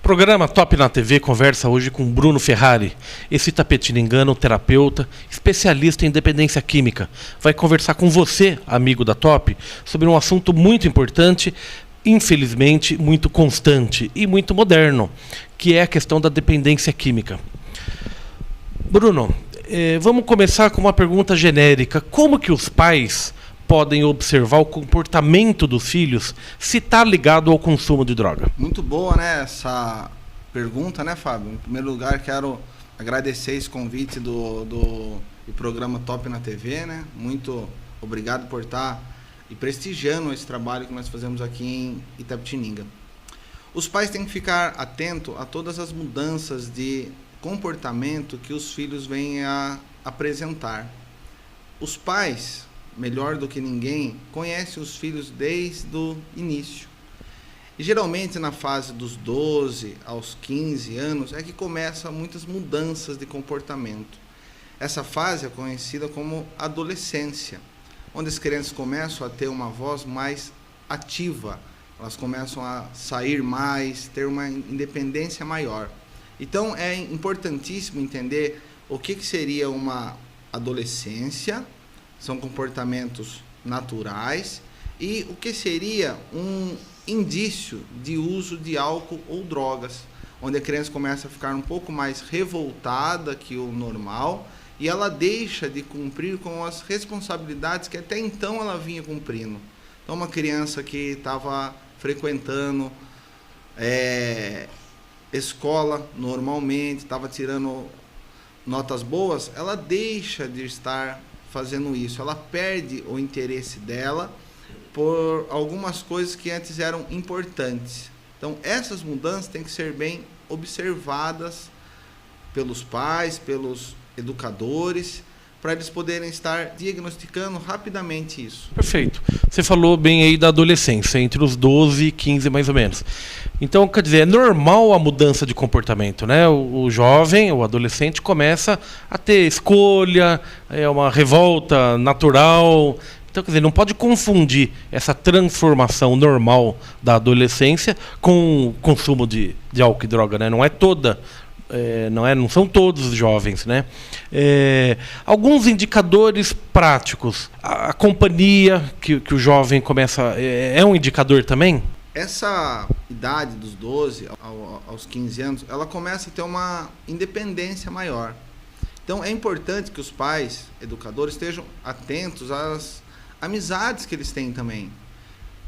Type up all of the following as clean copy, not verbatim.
Programa Top na TV conversa hoje com Bruno Ferrari, esse tapetiningano, terapeuta, especialista em dependência química. Vai conversar com você, amigo da Top, sobre um assunto muito importante, infelizmente muito constante e muito moderno, que é a questão da dependência química. Bruno, vamos começar com uma pergunta genérica. Como que os pais podem observar o comportamento dos filhos se está ligado ao consumo de droga? Muito boa, né, essa pergunta, né, Fábio? Em primeiro lugar, quero agradecer esse convite do programa Top na TV, né? Muito obrigado por estar e prestigiando esse trabalho que nós fazemos aqui em Itapetininga. Os pais têm que ficar atentos a todas as mudanças de comportamento que os filhos vêm a apresentar. Os pais, melhor do que ninguém, conhece os filhos desde o início. E geralmente na fase dos 12 aos 15 anos é que começam muitas mudanças de comportamento. Essa fase é conhecida como adolescência, onde as crianças começam a ter uma voz mais ativa, elas começam a sair mais, ter uma independência maior. Então é importantíssimo entender o que seria uma adolescência. São comportamentos naturais. E o que seria um indício de uso de álcool ou drogas, onde a criança começa a ficar um pouco mais revoltada que o normal e ela deixa de cumprir com as responsabilidades que até então ela vinha cumprindo. Então, uma criança que estava frequentando escola normalmente, estava tirando notas boas, ela deixa de estar fazendo isso, ela perde o interesse dela por algumas coisas que antes eram importantes. Então, essas mudanças têm que ser bem observadas pelos pais, pelos educadores, para eles poderem estar diagnosticando rapidamente isso. Perfeito. Você falou bem aí da adolescência, entre os 12 e 15 mais ou menos. Então, quer dizer, é normal a mudança de comportamento, né? O jovem, o adolescente começa a ter escolha, é uma revolta natural. Então, quer dizer, não pode confundir essa transformação normal da adolescência com o consumo de álcool e droga, né? Não é toda, não são todos os jovens, né? Alguns indicadores práticos. A companhia que o jovem começa... É um indicador também? Essa idade dos 12 aos 15 anos, ela começa a ter uma independência maior. Então, é importante que os pais, educadores, estejam atentos às amizades que eles têm também.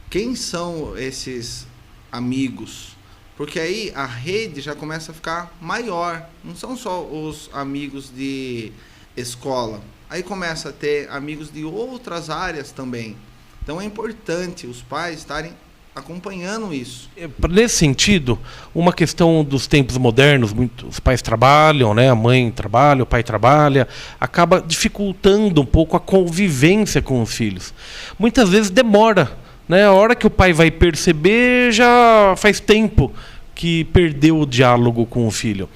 Quem são esses amigos? Porque aí a rede já começa a ficar maior. Não são só os amigos de escola. Aí começa a ter amigos de outras áreas também. Então, é importante os pais estarem acompanhando isso. Nesse sentido, uma questão dos tempos modernos, os pais trabalham, né? A mãe trabalha, o pai trabalha, acaba dificultando um pouco a convivência com os filhos. Muitas vezes demora, né? A hora que o pai vai perceber, já faz tempo que perdeu o diálogo com o filho.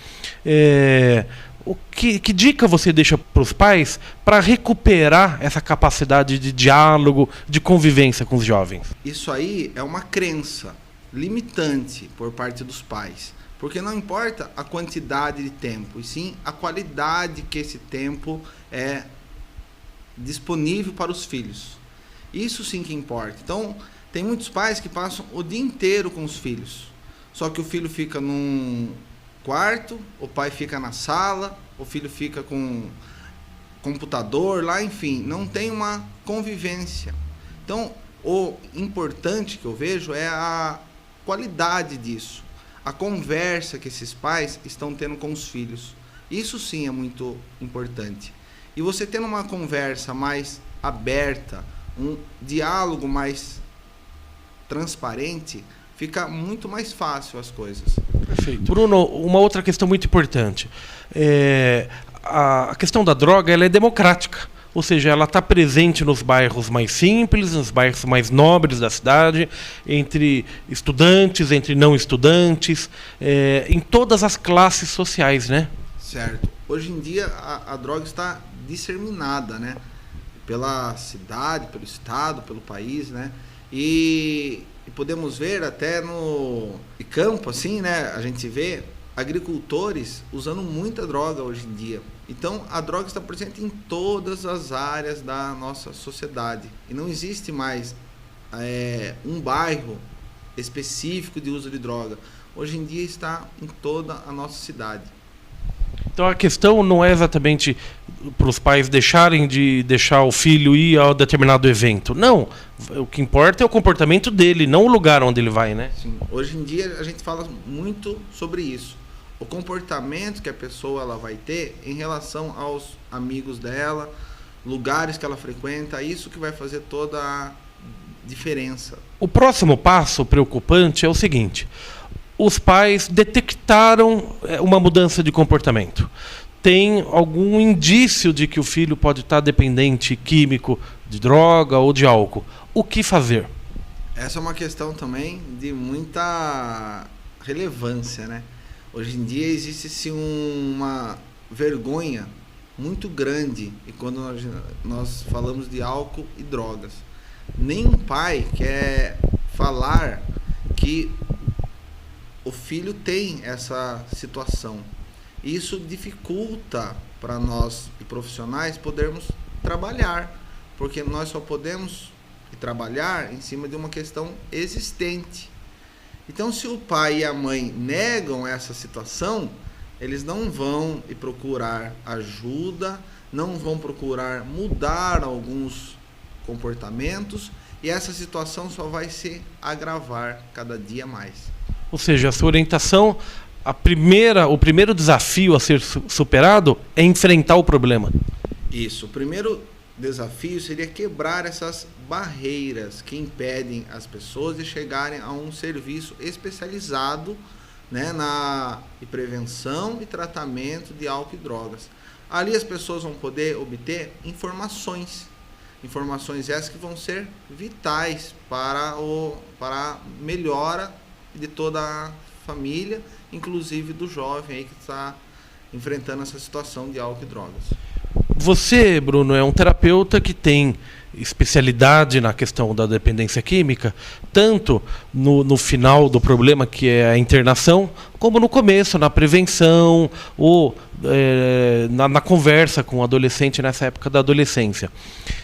Que dica você deixa para os pais para recuperar essa capacidade de diálogo, de convivência com os jovens? Isso aí é uma crença limitante por parte dos pais, porque não importa a quantidade de tempo, e sim a qualidade que esse tempo é disponível para os filhos. Isso sim que importa. Então, tem muitos pais que passam o dia inteiro com os filhos, só que o filho fica num quarto, o pai fica na sala, o filho fica com computador lá, enfim, não tem uma convivência. Então, o importante que eu vejo é a qualidade disso, a conversa que esses pais estão tendo com os filhos. Isso sim é muito importante. E você tendo uma conversa mais aberta, um diálogo mais transparente, fica muito mais fácil as coisas. Perfeito. Bruno, uma outra questão muito importante. A questão da droga, ela é democrática. Ou seja, ela está presente nos bairros mais simples, nos bairros mais nobres da cidade, entre estudantes, entre não estudantes, em todas as classes sociais, né? Certo. Hoje em dia a droga está disseminada, né? Pela cidade, pelo estado, pelo país, né? E e podemos ver até no campo, assim, né? A gente vê agricultores usando muita droga hoje em dia. Então, a droga está presente em todas as áreas da nossa sociedade. E não existe mais um bairro específico de uso de droga. Hoje em dia está em toda a nossa cidade. Então a questão não é exatamente para os pais deixarem de deixar o filho ir a determinado evento. Não. O que importa é o comportamento dele, não o lugar onde ele vai, né? Sim. Hoje em dia a gente fala muito sobre isso. O comportamento que a pessoa ela vai ter em relação aos amigos dela, lugares que ela frequenta, isso que vai fazer toda a diferença. O próximo passo preocupante é o seguinte: os pais detectaram uma mudança de comportamento. Tem algum indício de que o filho pode estar dependente químico de droga ou de álcool. O que fazer? Essa é uma questão também de muita relevância, né? Hoje em dia existe uma vergonha muito grande e quando nós falamos de álcool e drogas. Nenhum pai quer falar que o filho tem essa situação. Isso dificulta para nós e profissionais podermos trabalhar, porque nós só podemos trabalhar em cima de uma questão existente. Então, se o pai e a mãe negam essa situação, eles não vão procurar ajuda, não vão procurar mudar alguns comportamentos e essa situação só vai se agravar cada dia mais. Ou seja, a sua orientação, o primeiro desafio a ser superado é enfrentar o problema. Isso. O primeiro desafio seria quebrar essas barreiras que impedem as pessoas de chegarem a um serviço especializado, né, na prevenção e tratamento de álcool e drogas. Ali as pessoas vão poder obter informações essas que vão ser vitais para a melhora de toda a família, inclusive do jovem aí que está enfrentando essa situação de álcool e drogas. Você, Bruno, é um terapeuta que tem especialidade na questão da dependência química, tanto no final do problema, que é a internação, como no começo, na prevenção, ou na conversa com o adolescente nessa época da adolescência.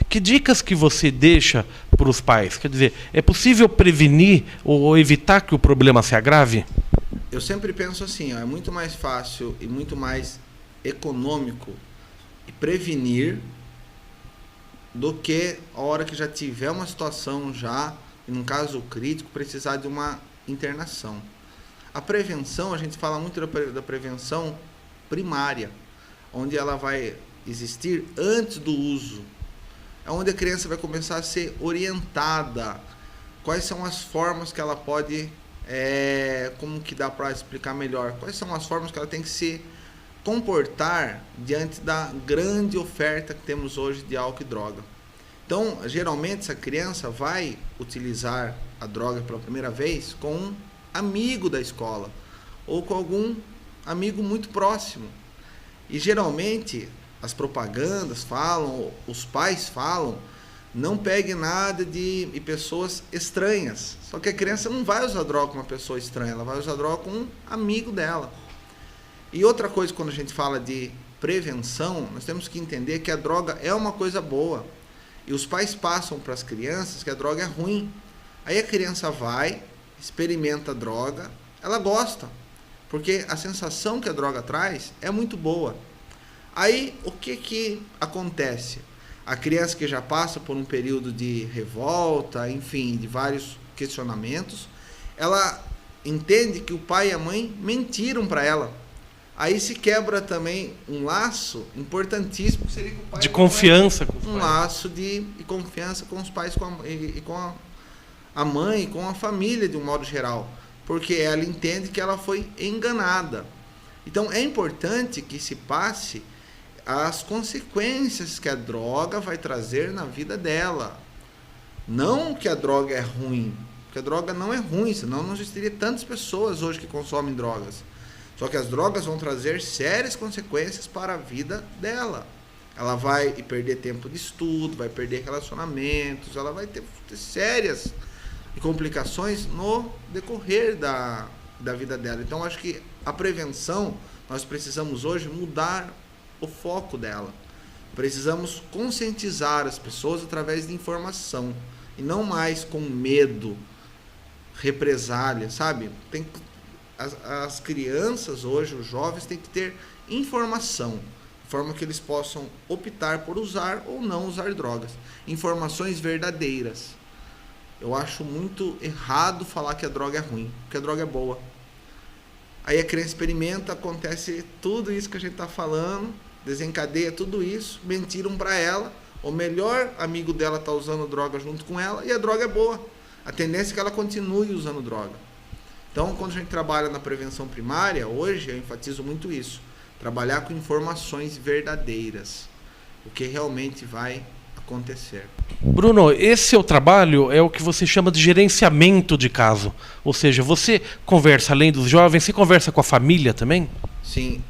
Que dicas que você deixa para os pais? Quer dizer, é possível prevenir ou evitar que o problema se agrave? Eu sempre penso assim, é muito mais fácil e muito mais econômico prevenir do que a hora que já tiver uma situação em um caso crítico, precisar de uma internação. A prevenção, a gente fala muito da prevenção primária, onde ela vai existir antes do uso. É onde a criança vai começar a ser orientada. Quais são as formas que ela pode, como que dá para explicar melhor? Quais são as formas que ela tem que se comportar diante da grande oferta que temos hoje de álcool e droga. Então, geralmente, essa criança vai utilizar a droga pela primeira vez com um amigo da escola ou com algum amigo muito próximo. E, geralmente, as propagandas falam, os pais falam, não pegue nada de pessoas estranhas. Só que a criança não vai usar droga com uma pessoa estranha, ela vai usar droga com um amigo dela. E outra coisa, quando a gente fala de prevenção, nós temos que entender que a droga é uma coisa boa. E os pais passam para as crianças que a droga é ruim. Aí a criança vai, experimenta a droga, ela gosta. Porque a sensação que a droga traz é muito boa. Aí o que acontece? A criança que já passa por um período de revolta, enfim, de vários questionamentos, ela entende que o pai e a mãe mentiram para ela. Aí se quebra também um laço importantíssimo, que seria com o pai de confiança com os pais. pais. Laço de confiança com os pais e com a mãe, e com a família de um modo geral. Porque ela entende que ela foi enganada. Então é importante que se passe as consequências que a droga vai trazer na vida dela. Não que a droga é ruim, porque a droga não é ruim, senão não existiria tantas pessoas hoje que consomem drogas. Só que as drogas vão trazer sérias consequências para a vida dela. Ela vai perder tempo de estudo, vai perder relacionamentos, ela vai ter sérias e complicações no decorrer da vida dela. Então, acho que a prevenção, nós precisamos hoje mudar o foco dela. Precisamos conscientizar as pessoas através de informação e não mais com medo, represália, sabe? As crianças hoje, os jovens, têm que ter informação, de forma que eles possam optar por usar ou não usar drogas. Informações verdadeiras. Eu acho muito errado falar que a droga é ruim, porque a droga é boa. Aí a criança experimenta, acontece tudo isso que a gente está falando, desencadeia tudo isso, mentiram para ela, o melhor amigo dela está usando droga junto com ela e a droga é boa. A tendência é que ela continue usando droga. Então, quando a gente trabalha na prevenção primária, hoje eu enfatizo muito isso, trabalhar com informações verdadeiras, o que realmente vai acontecer. Bruno, esse seu trabalho é o que você chama de gerenciamento de caso, ou seja, você conversa além dos jovens, você conversa com a família também? Sim,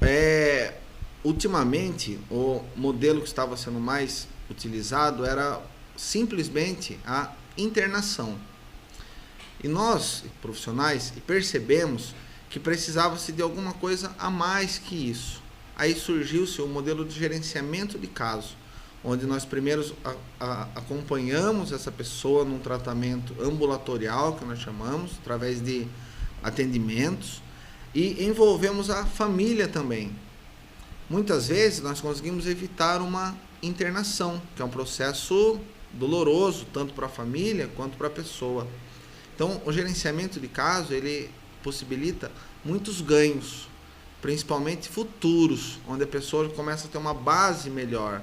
ultimamente o modelo que estava sendo mais utilizado era simplesmente a internação. E nós, profissionais, percebemos que precisava-se de alguma coisa a mais que isso. Aí surgiu-se o modelo de gerenciamento de caso, onde nós primeiro acompanhamos essa pessoa num tratamento ambulatorial, que nós chamamos, através de atendimentos, e envolvemos a família também. Muitas vezes nós conseguimos evitar uma internação, que é um processo doloroso, tanto para a família quanto para a pessoa. Então, o gerenciamento de caso, ele possibilita muitos ganhos, principalmente futuros, onde a pessoa começa a ter uma base melhor.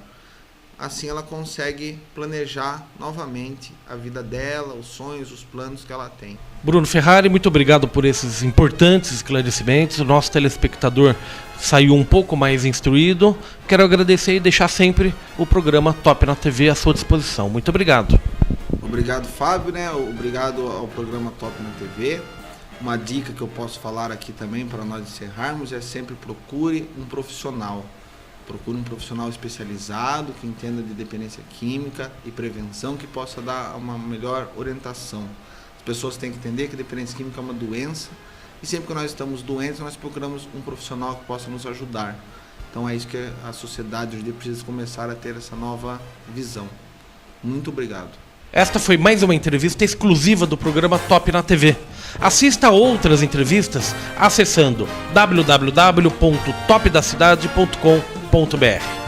Assim ela consegue planejar novamente a vida dela, os sonhos, os planos que ela tem. Bruno Ferrari, muito obrigado por esses importantes esclarecimentos. O nosso telespectador saiu um pouco mais instruído. Quero agradecer e deixar sempre o programa Top na TV à sua disposição. Muito obrigado. Obrigado, Fábio, né? Obrigado ao programa Top na TV. Uma dica que eu posso falar aqui também para nós encerrarmos é sempre procure um profissional. Procure um profissional especializado que entenda de dependência química e prevenção, que possa dar uma melhor orientação. As pessoas têm que entender que a dependência química é uma doença e sempre que nós estamos doentes, nós procuramos um profissional que possa nos ajudar. Então é isso que a sociedade hoje precisa começar a ter essa nova visão. Muito obrigado. Esta foi mais uma entrevista exclusiva do programa Top na TV. Assista a outras entrevistas acessando www.topdacidade.com.br.